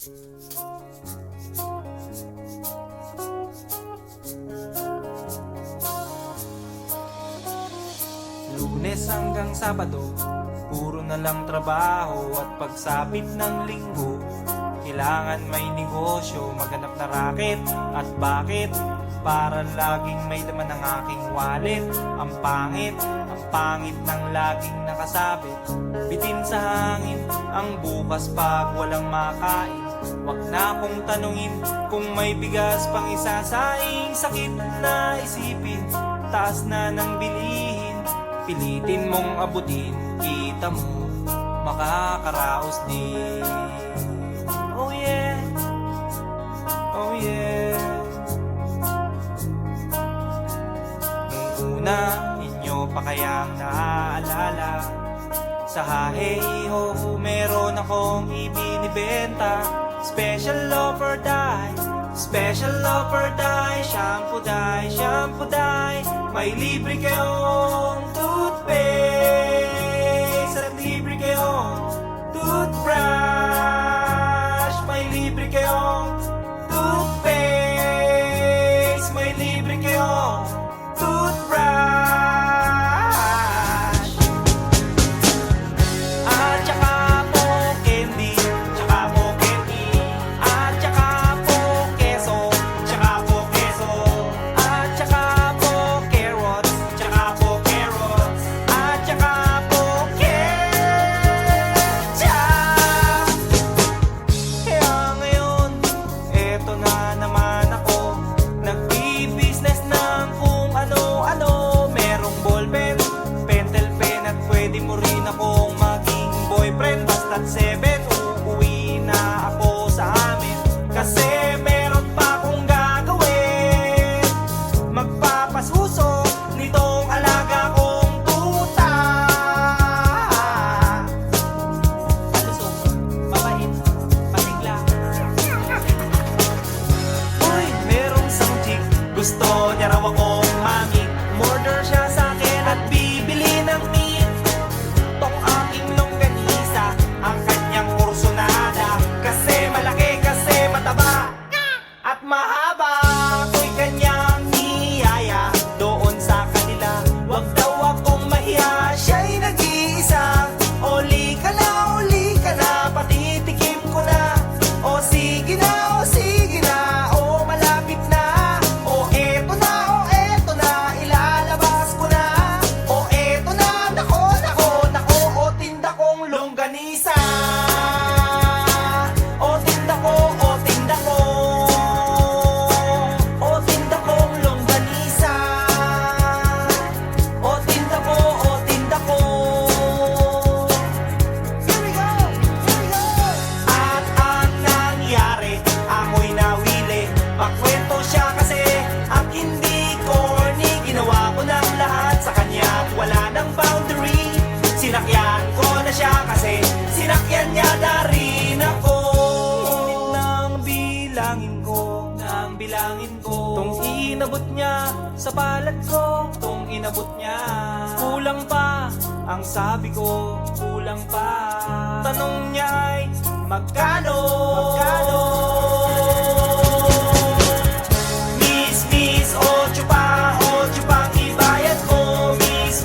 Lunes hanggang Sabado, puro na lang trabaho. At pagsapit ng Linggo, kailangan may negosyo, maghanap na raket. At bakit? Para laging may laman ng aking wallet. Ang pangit ng laging nakasabit. Bitin sa hangin ang bukas pag walang makain. Wag na akong tanungin kung may bigas pang isasaing. Sakit na isipin, taas na ng bilihin. Pilitin mong abutin, kita mo, makakaraos din. Oh yeah, oh yeah. Nung una, inyo pa kayang naaalala, sa hahe-ho meron akong ibinibenta. Special offer die, special offer die. Shampoo die, shampoo die. May libre kayong toothpaste at libre kayong toothbrush. May libre kayong toothpaste, may libre kayong toothbrush. At saka po candy, tsaka po candy. At saka po keso, tsaka po keso. At saka po carrots, tsaka po carrots. At saka po ketchup. Kaya ngayon, eto na naman ako, nagbi-business ng kung ano-ano. Merong ballpen, pentel pen, at pwede mo rin akong maging boyfriend. Basta't 7, uuwi na ako sa amin. Kasi meron pa akong gagawin, magpapasuso nitong alaga kong tuta. Palusog, mabait, pasigla. Uy, merong isang chick, gusto niya raw akong mamit. Murder siya sa akin at bibili ng meat. Tong aking longganisa, ang kanyang kursonada. Kasi malaki, kasi mataba, at mahaba. Ako'y kanyang niyaya doon sa kanila. Wag daw akong mahiya, siya'y nag-iisa. Uli ka na, patitikim ko na. O sige na, o malapit na. O eto na, ilalabas ko na. O eto na, nako, o tinda kong longganisa. O tinda ko, o tinda ko. O tinda kong longganisa. O tinda ko, o tinda ko. Here we go, here we go. At ang nangyari, ako'y nawili. Pakwento siya kasi at hindi corny. Ginawa ko ng lahat sa kanya at wala ng boundary. Sinakyan ko na siya kasi sinakyan niya na rin ako. Ngunit nang bilangin ko, tong inabot niya sa palad ko, tong inabot niya. Kulang pa, ang sabi ko, kulang pa. Tanong niya ay, magkano? Miss, ocho pang ibayad mo. Miss,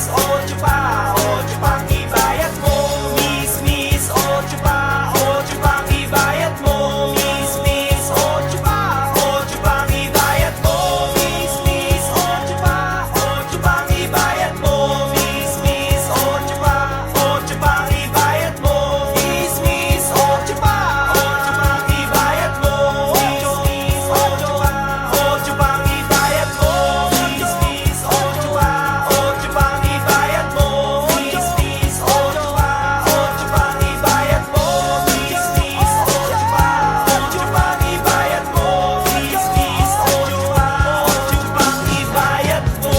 ocho pang ibayad mo. Miss, ocho pang ibayad mo. Miss, ocho pang ibayad mo. Miss, ocho pang ibayad mo. Miss, ocho pang ibayad mo. Miss, ocho pang ibayad mo. Miss, ocho pang ibayad mo. Miss, ocho pang ibayad mo. Miss, ocho pang ibayad mo. Miss, ocho pang ibayad mo. Miss, ocho pang ibayad mo.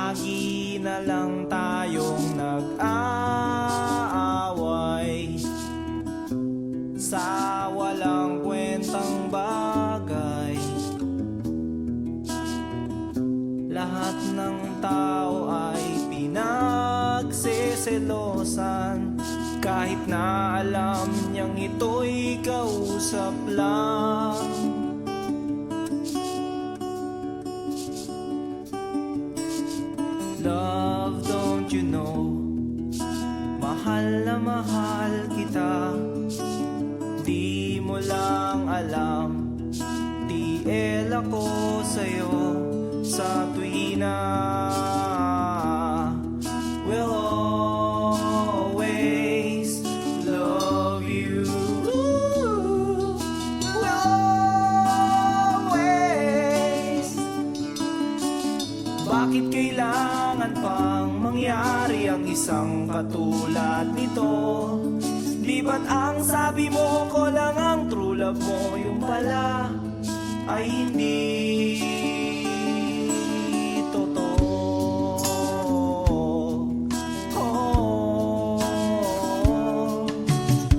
Lagi na lang tayong nag-aaway sa walang kwentang bagay. Lahat ng tao ay pinagseselosan, kahit na alam niyang ito'y kausap lang. Love, don't you know, mahal na mahal kita. Di mo lang alam, TL ako sa'yo sa tuwina. Will always love you. Will always. Bakit kailangan pang mangyari ang isang katulad nito? Di ba't ang sabi mo ko lang ang true love mo, yung pala ay hindi totoo. Oh,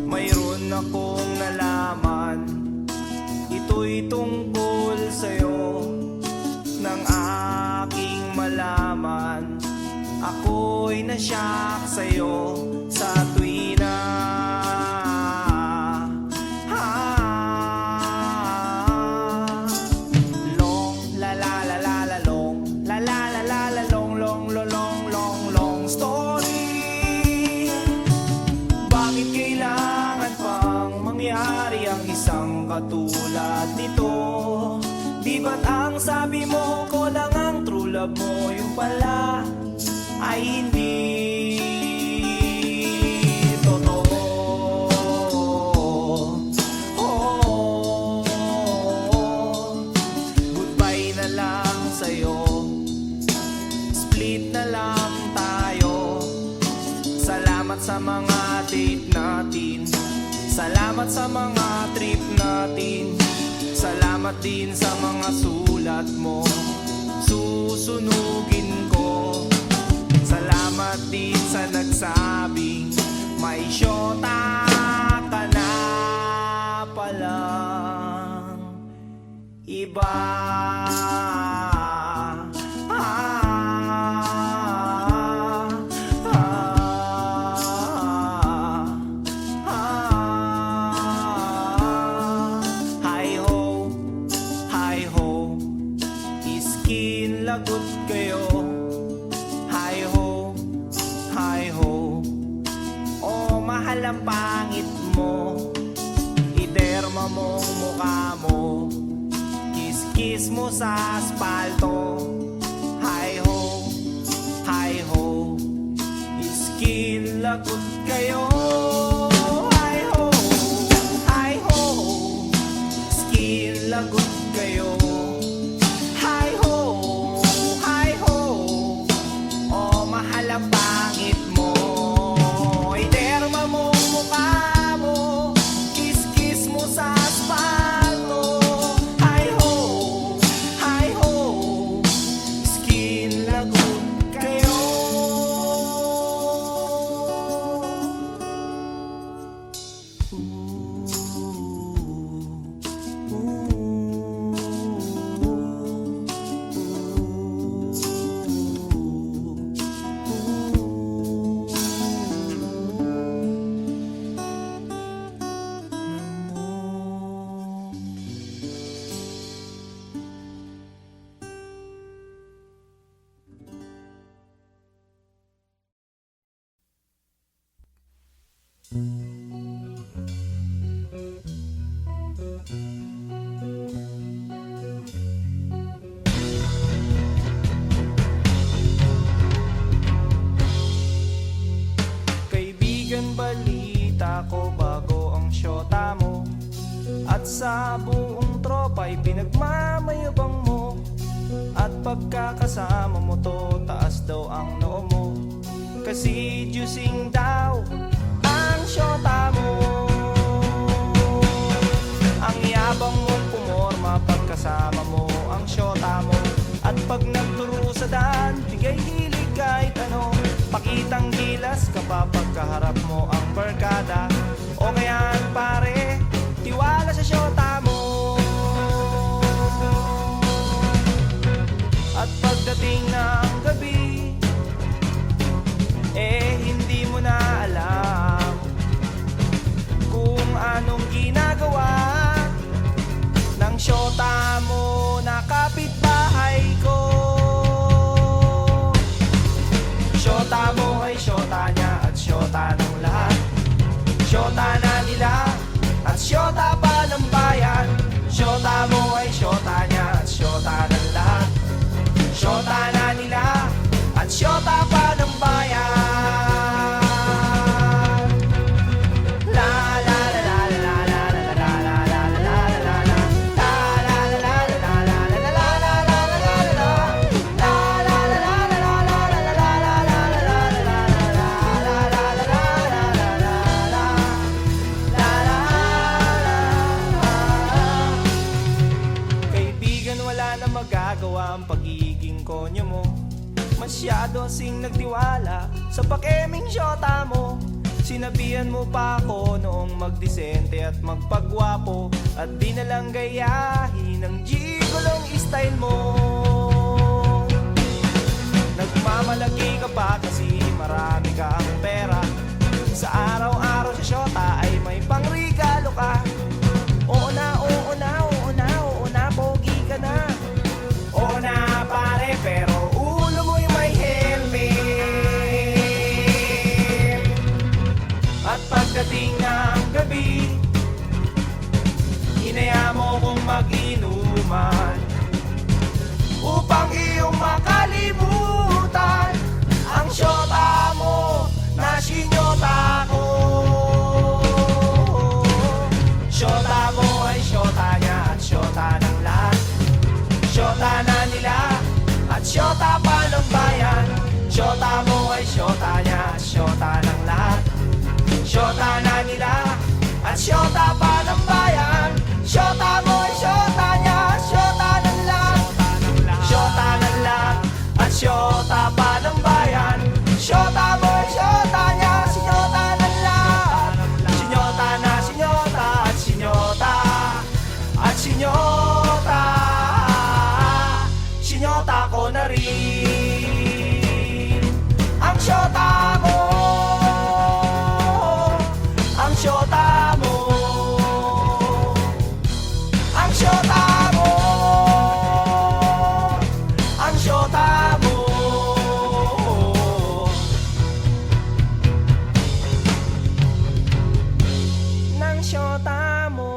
mayroon akong nalaman, ito'y tungkol sa'yo. Nang aking malaman, ako'y nasyak sa'yo sa tuwina. Katulad nito, di ba't ang sabi mo ko lang ang true love mo, yung pala ay hindi totoo. Oh, goodbye na lang sa'yo, split na lang tayo. Salamat sa mga date natin, salamat sa mga trip natin, salamat din sa mga sulat mo, susunugin ko. Salamat din sa nagsabing may syota ka na palang iba. Lagot kayo, hi ho, hi ho. Oh, mahal ang pangit mo, iderma mong mukha mo, kiss-kiss mo sa aspalto. Hi ho, hi ho, iskin lagot kayo. Hi ho, hi ho, iskin lagot kayo. Ang pangit mo, iderma mo mukha mo, kiss-kiss mo sa asfalto. Hi ho, skin lagot kayo. Kaibigan, balita ko bago ang syota mo, at sa buong tropa'y pinagmamayabang mo, at pagkakasama mo to, taas daw ang noo mo, kasi juicing daw ang syota mo. Ang yabang mong pumorma pagkasama mo ang syota mo, At pag nagturo sa daan, bigay hilig kahit ano. Pakitang gilas kapag pagkaharap mo ang barkada. O kayaan pare, tiwala sa syota mo. At pagdating ng gabi, hindi mo na alam kung anong ginagawa ng syota mo na kapitbahay ko. Syota mo ay syota niya at syota ng lahat. Syota na nila at syota pa ng bayan. Syota mo ay syota niya at syota ng lahat. Syota na nila at syota pa ng bayan. Magagawa ang pagiging konyo mo. Masyado sing nagtiwala sa pakeming syota mo. Sinabihan mo pa ako noong magdisente at magpagwapo, at di na lang gayahin ang gigolong style mo. Nagmamalagi ka pa kasi marami kang pera. Sa araw-araw sa syota ay may pangregalo ka. Oo na, oo na, oo na, oo na, pogi ka na. Oo na pare, pero ulo mo'y may helmet. At pagdating ng gabi, hinaya mo kong mag-inuman upang iyong makalimutan ang syota mo na sinyota ko. Syota mo ay syota niya at syota ng lahat. Syota na nila at syota pa ng bayan. Syota mo ay syota niya at syota ng lahat. Syota na nila at syota pa ng bayan. Syota mo ay syota niya at syota ng lahat. Syota ng lahat at syota pa ng bayan. Syota mo ay syota niya at syota ng lahat. Sinyota na sinyota at sinyota at sinyota. Sinyota ko na rin ang syota mo. Ang syota mo. Ang syota mo. Ang syota mo. Nang syota mo.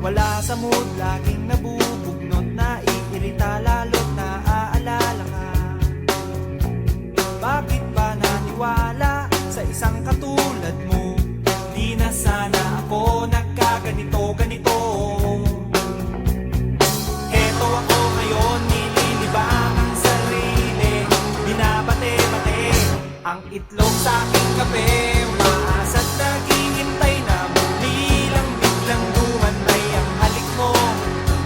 Wala sa mood, laging nabubugnot, naiirita, lalo't naaalala ka. Bakit ba naniwala sa isang katulad mo? Di na sana ako nagkaganito-ganito. Heto ako ngayon, nililibang ang sarili, binabate-bate ang itlog sa aking kape. Umaasat naghihintay na muli lang biglang dumantay ang halik mo,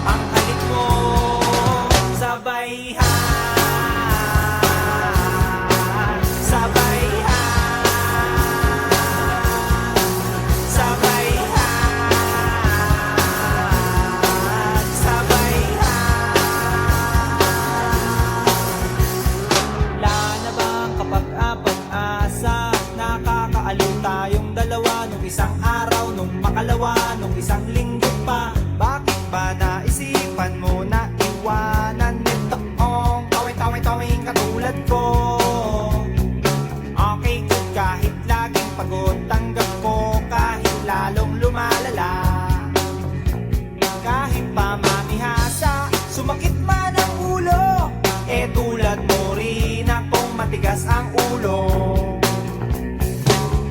ang halik mo. Sabay sabay sabay sabay. Wala na bang kapag-apag-asa, nakakaalala tumulong.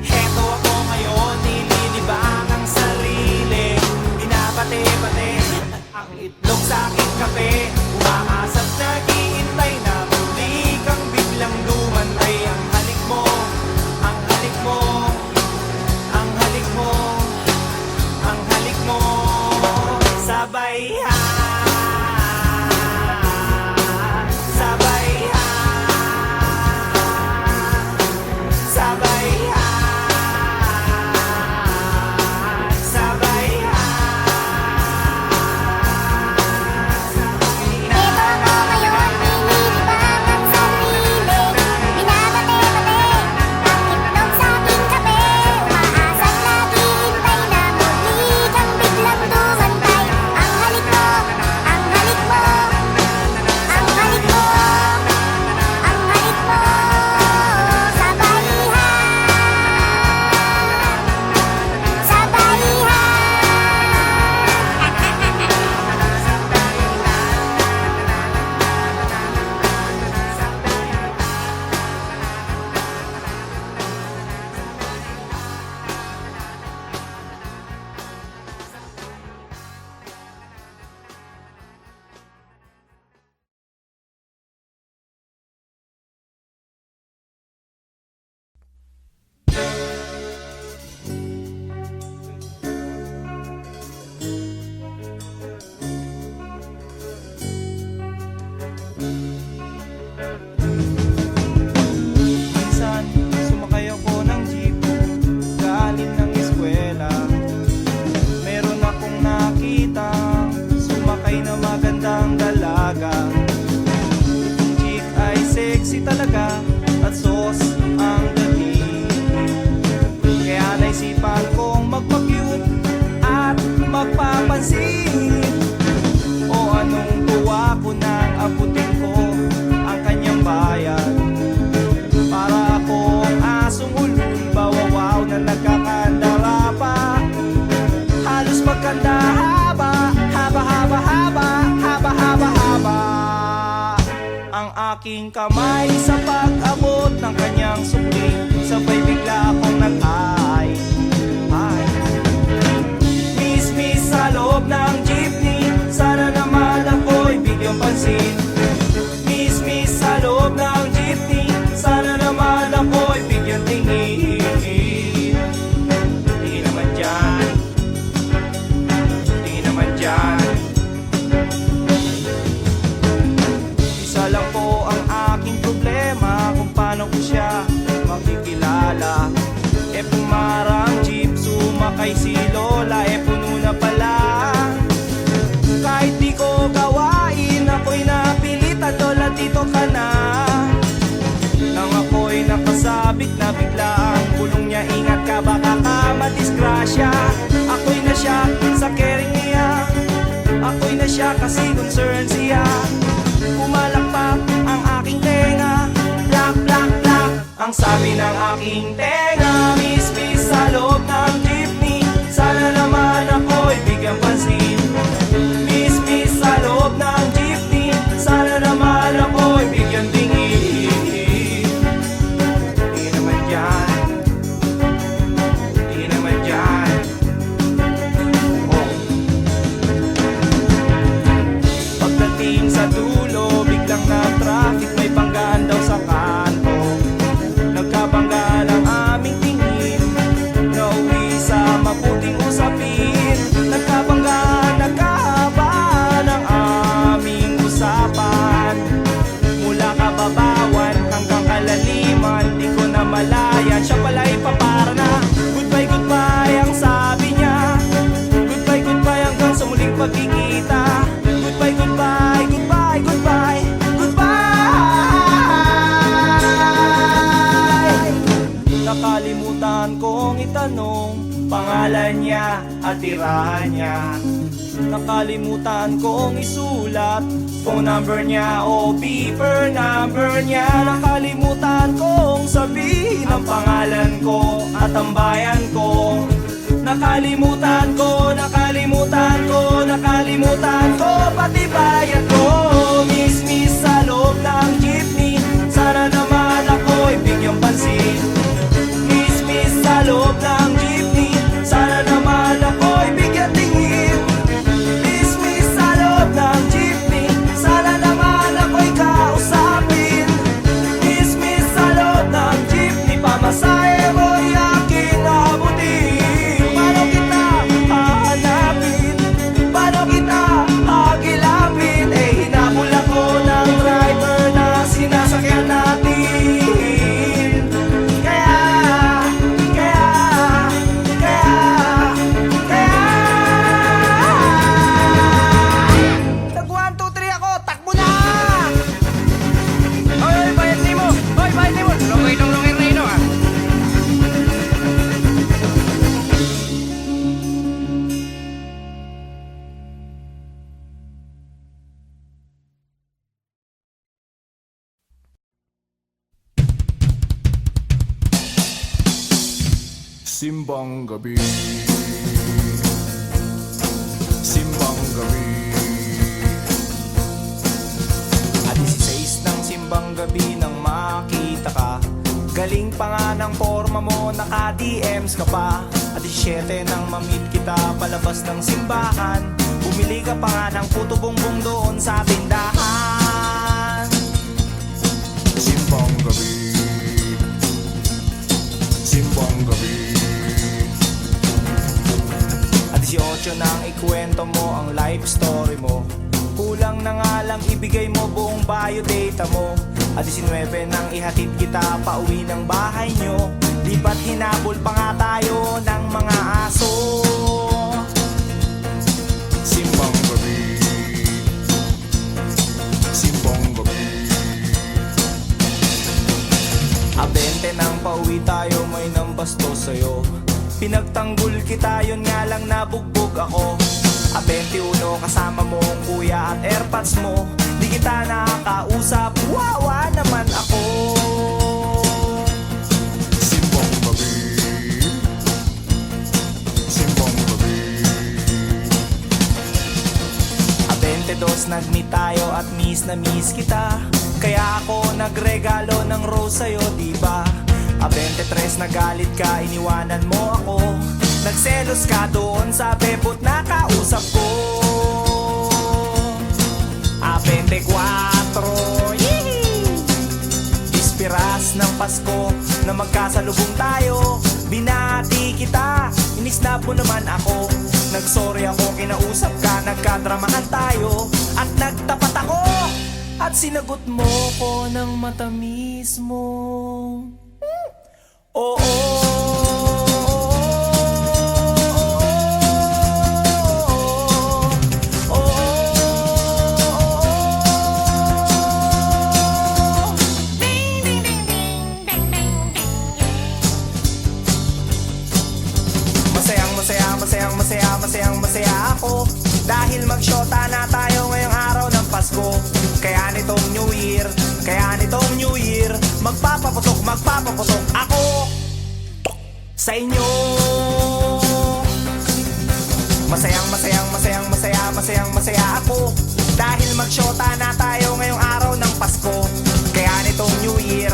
Heto ako ngayon, nililibang ang sarili. Binabate-bate ang itlog sa aking kape. Umaasa't naghihintay na muli kang biglang lumantay. Ang halik mo, ang halik mo, ang halik mo, ang halik mo. Sabay ha, sabay ha, sabay ha, sabay ha. Eto ako ngayon, nililibang ang sarili. Binabate-bate ang itlog sa aking kape. Umaasa't naghihintay na muli kang biglang dumantay. Ang halik mo, ang halik mo, ang halik mo, ang halik mo. Sabay ha, sabay ha. Minsan, sumakay ako ng jeep galing ng eskwela. Meron akong nakita sumakay na magandang dalaga. Itong chick ay sexy talaga at sos ang dating. Kaya naisipan kong magpa-cute at magpapansin. O anong tuwa ko nang abutin ko ang kanyang bayan. Para akong asong ulul, bawawaw na nagkakandara pa. Halos magkanda haba, haba, haba, haba, haba, haba, haba. Ang aking kamay sa pag-abot ng kanyang sukli, sabay bigla akong nag-ay. Miss, miss sa loob ng jeepney, sana naman ako'y bigyang pansin. Miss, miss sa loob ng jeepney, sana naman ako'y bigyang tingin. Di naman dyan, di naman dyan. Isa lang po ang aking problema, kung paano ko siya makikilala. E pumarang jeep, sumakay si Lola, e puno na pala. Kahit di ko gawain, ako'y napilitan, Lola dito ka na. Nang ako'y nakasabit na bigla ang bulong niya, ingat ka baka ka madisgrasya. Ako'y na siya sa caring niya, ako'y na siya kasi concern siya. Pumalakpak ang aking tenga, plak, plak, plak, ang sabi ng aking tenga. Miss, miss sa loob ng jeepney, sana naman ako'y bigyang pansin. Miss, miss sa loob ng jeepney, sana naman ako'y bigyang tingin. Di naman dyan, di naman dyan. Oh. Pagdating sa dulo, biglang na-traffic, may banggaan daw sa kanto. Nagkabangga lang aming tingin, nauwi sa mabuting usapin. Nagkabangga, nagkahaba ng aming usapan. Mula kababawan hanggang kalaliman, di ko na malayan, siya pala'y papara na. Goodbye, goodbye ang sabi niya. Goodbye, goodbye hanggang sa muling pagkikita. Goodbye, goodbye, goodbye, goodbye, goodbye. Nakalimutan kong itanong pangalan niya at tirahan niya. Nakalimutan kong isulat phone number niya o beeper number niya. Nakalimutan kong sabihin ang pangalan ko at ang bayan ko. Nakalimutan ko, nakalimutan ko, nakalimutan ko pati bayan ko. Miss, miss sa loob ng jeepney, sana naman ako'y bigyang Simbang gabi, simbang gabi. At 16 ng simbang gabi nang makita ka. Galing pa nga ng forma mo, naka-DMs ka pa. At 17 nang mamit kita palabas ng simbahan. Bumili ka pa nga ng puto bongbong doon sa tindahan. Simbang gabi, simbang gabi. At 18 nang ikwento mo ang life story mo. Kulang na nga lang ibigay mo buong biodata mo. At 19 nang ihatid kita pa uwi ng bahay nyo. Di ba't hinabol pa nga tayo ng mga aso? Simbang gabi, simbang gabi. A 20 nang pauwi tayo may nambasto sa'yo. Pinagtanggol kita yun nga lang nabugbog ako. A 21 kasama mo ang kuya at airpods mo. Di kita nakakausap, wawa naman ako. Simbang gabi, simbang gabi. A 22 nag-meet tayo at miss na miss kita. Kaya ako nagregalo ng rose sa'yo, diba? A 23 nagalit ka, iniwanan mo ako. Nagselos ka doon sa bebot na kausap ko. A 24 yee! Ispiras ng Pasko na magkasalubong tayo. Binati kita, inisnap mo naman ako. Nagsorry ako, kinausap ka, nagkadramahan tayo. At nagtapat ako, at sinagot mo ko ng matamis mo. Oo. Masayang-masaya ako dahil magsyota na tayo ngayong araw ng Pasko. Kaya nitong New Year, magpapaputok ako sa inyo. Masayang-masaya ako dahil magsyota na tayo ngayong araw ng Pasko. Kaya nitong New Year,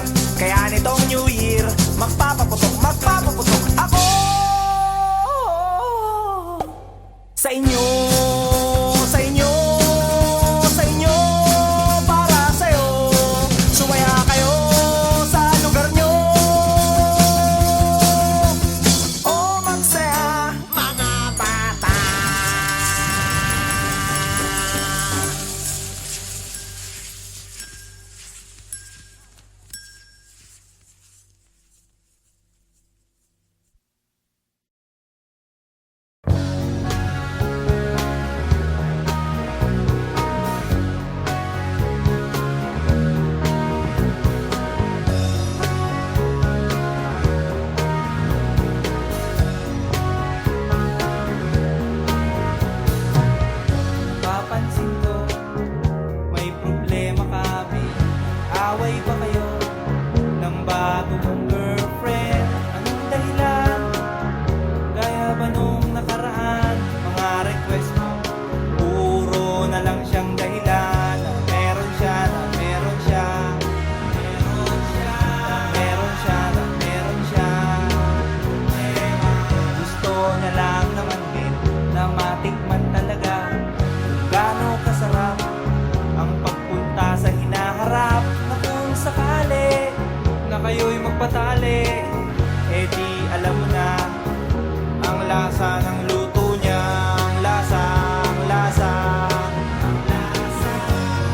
magpapaputok ako sa inyo, para sa'yo. Sumaya kayo sa lugar nyo. O magsaya, mga bata. Papansin ko, may problema kami. Away ba kayo ng bago mong girlfriend? Anong dahilan? Gaya ba nung nakaraan? Mga request mo, puro na lang siyang dahilan. Na meron siya, na meron siya. Meron siya, meron siya, na meron siya. Gusto niya lang naman din na matikman talaga kung gaano kasarap ang pagpunta sa hinaharap. Na kung sakali na kayo'y magpatali, eh di alam mo na ang lasa ng luto niya. Ang lasa, ang lasa, ang lasa,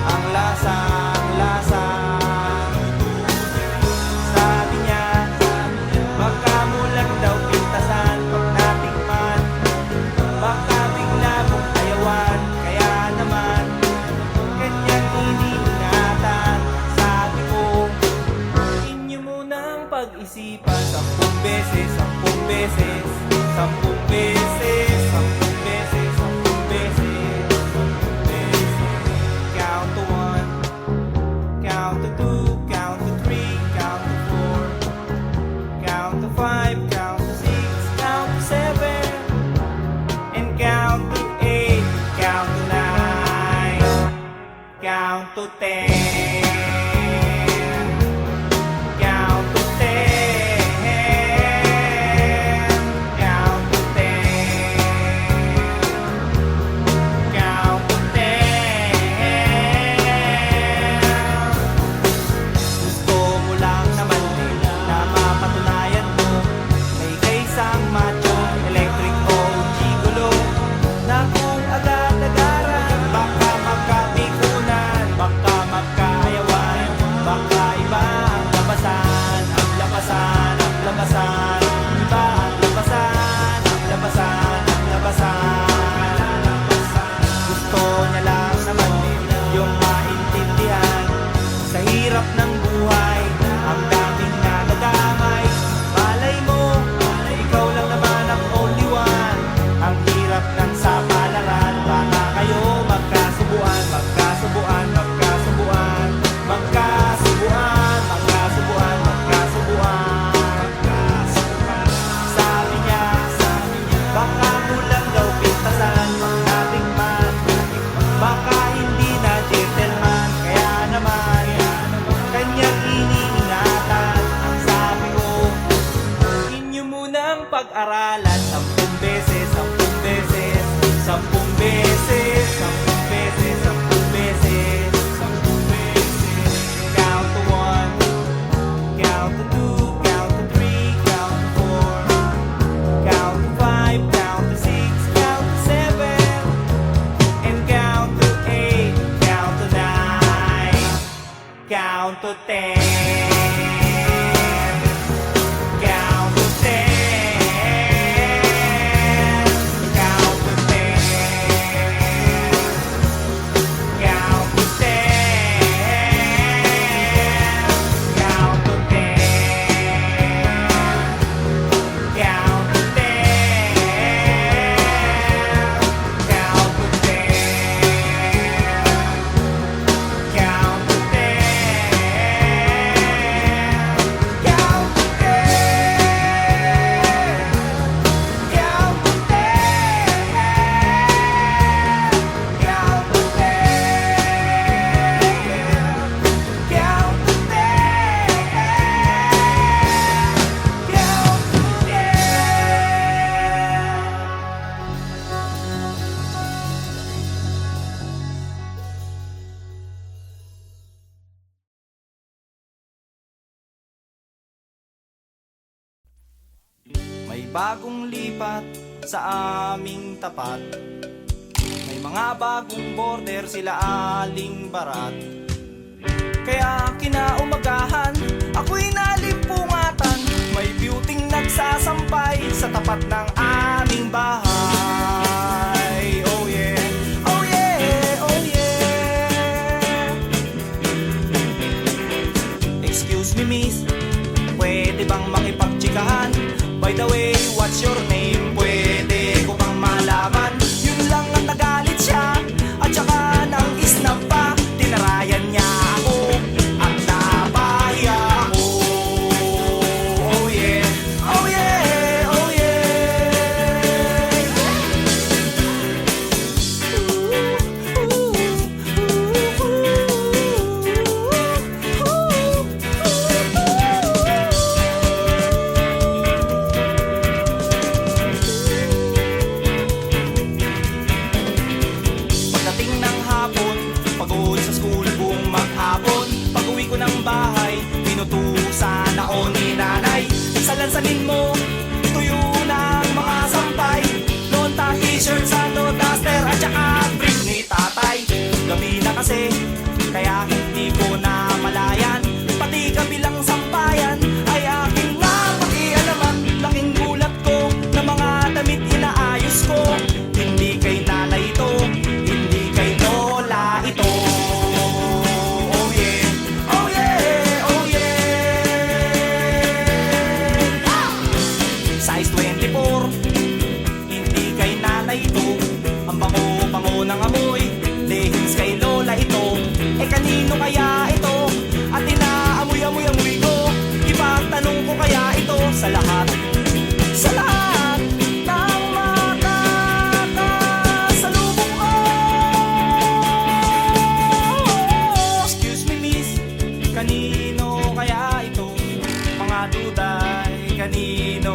ang lasa, ang lasa. Sabi niya, baka mo lang daw pintasan pag natikman. Baka bigla mong ayawan, kaya naman kanyang iniingatan. Sabi ko, inyo munang pag-isipan 10 beses, 10 beses, 10 beses, 10 beses, 10 beses, 10 beses. Count to 1, count to 2, count to 3, count to 4, count to 5, count to 6, 10. Count to 10. Count to 10. Count to 10. Gusto mo lang naman din na mapatunayan mo may kaisang macho, electric o gigolo, na kung agad-agaran baka magkapikunan, baka magkayawan, baka iba ang labasan, ang labasan, ang labasan, iba ang labasan, ang labasan, ang labasan. Gusto niya lang naman din yung maintindihan sa hirap ng buhay, ang daming nadadamay. Malay mo, ikaw lang naman ang only one. Ang hirap ng sapalaran, baka kayo magkasubuan, magkasubuan, magkasubuan, magkasubuan, magkasubuan, magkasubuan. Sabi niya, baka kulang daw pintasan, pagkatikman, baka hindi na gentleman, kaya naman kanyang iniingatan. Ang sabi ko, inyo munang pag-aralan 10 beses, 10 beses, 10 beses, 10 beses, 10 beses, 10 beses. Count to 1, count to 2, count to 3, count to 4, count to 5, count to 6, count to 7, and count to 8, count to 9, count to 10. Count to 10. Count to 10. Count to 10. Count to 10. Count to 10. Count to 10. Count to 10. Count to 10. May bagong lipat sa aming tapat, may mga bagong border sila aling barat. Kaya kinaumagahan, ako'y nalimpungatan, may beauty nagsasampay sa tapat ng aming bahay. Oh yeah, oh yeah, oh yeah. Excuse me miss, pwede bang makipagtsikahan? By the way, what's your name? Pwede ko bang malaman? Yun lang ang nagalit siya, at saka nang isnap pa. Tinarayan niya ako at napahiya ako. Oh yeah, oh yeah, oh yeah. Pagdating ng hapon, pagod sa school buong maghapon. Pag-uwi ko ng bahay, pinutusan ako ni nanay. Salansanin mo, tuyo ng mga sampay. Lonta, t-shirt, sando, duster, at saka brief ni tatay. Gabi na kasi, kaya hindi ko na malayan. Pati kabilang sampayan ay aking napakialaman. Laking gulat ko na mga damit inaayos ko. Hindi kay nanay ito, hindi kay lola ito. Oh yeah, oh yeah, oh yeah. Size 24, hindi kay nanay ito. Ang bango-bango ng amoy, lehins kay lola ito. Eh kanino kaya ito? At inaamoy-amoy-amoy ko. Ipagtanong ko kaya ito sa lahat, sa lahat ng makakasalubong ko. kanino